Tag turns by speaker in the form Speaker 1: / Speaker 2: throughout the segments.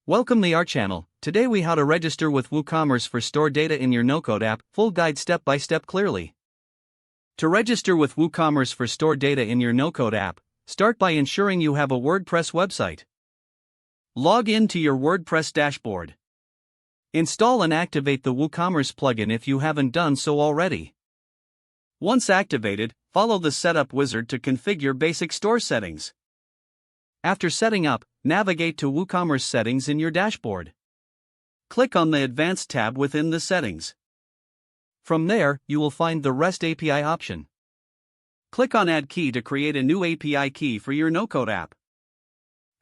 Speaker 1: Welcome to our channel. Today we how to register with WooCommerce for store data in your no-code app, full guide step by step clearly. To register with WooCommerce for store data in your no-code app, start by ensuring you have a WordPress website. Log in to your WordPress dashboard. Install and activate the WooCommerce plugin if you haven't done so already. Once activated, follow the setup wizard to configure basic store settings. After setting up, navigate to WooCommerce settings in your dashboard. Click on the Advanced tab within the settings. From there, you will find the REST API option. Click on Add Key to create a new API key for your no-code app.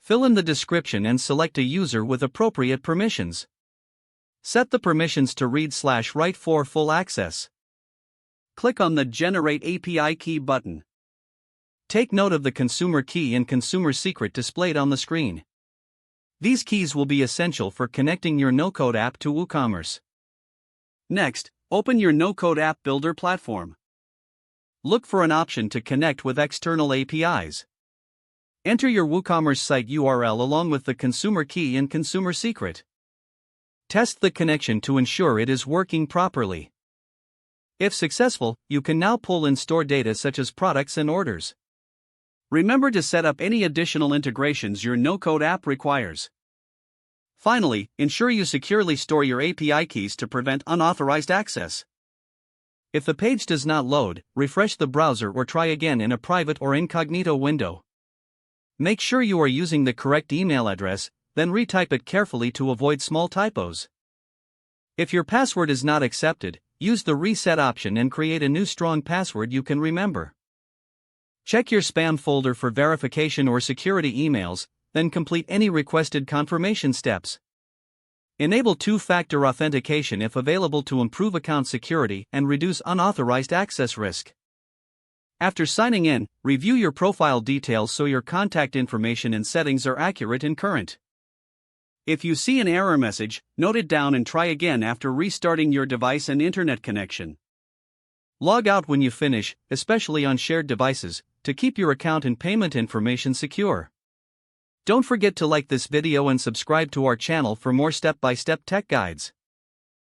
Speaker 1: Fill in the description and select a user with appropriate permissions. Set the permissions to read/write for full access. Click on the Generate API Key button. Take note of the consumer key and consumer secret displayed on the screen. These keys will be essential for connecting your no-code app to WooCommerce. Next, open your no-code app builder platform. Look for an option to connect with external APIs. Enter your WooCommerce site URL along with the consumer key and consumer secret. Test the connection to ensure it is working properly. If successful, you can now pull in store data such as products and orders. Remember to set up any additional integrations your no-code app requires. Finally, ensure you securely store your API keys to prevent unauthorized access. If the page does not load, refresh the browser or try again in a private or incognito window. Make sure you are using the correct email address, then retype it carefully to avoid small typos. If your password is not accepted, use the reset option and create a new strong password you can remember. Check your spam folder for verification or security emails, then complete any requested confirmation steps. Enable two-factor authentication if available to improve account security and reduce unauthorized access risk. After signing in, review your profile details so your contact information and settings are accurate and current. If you see an error message, note it down and try again after restarting your device and internet connection. Log out when you finish, especially on shared devices, to keep your account and payment information secure. Don't forget to like this video and subscribe to our channel for more step-by-step tech guides.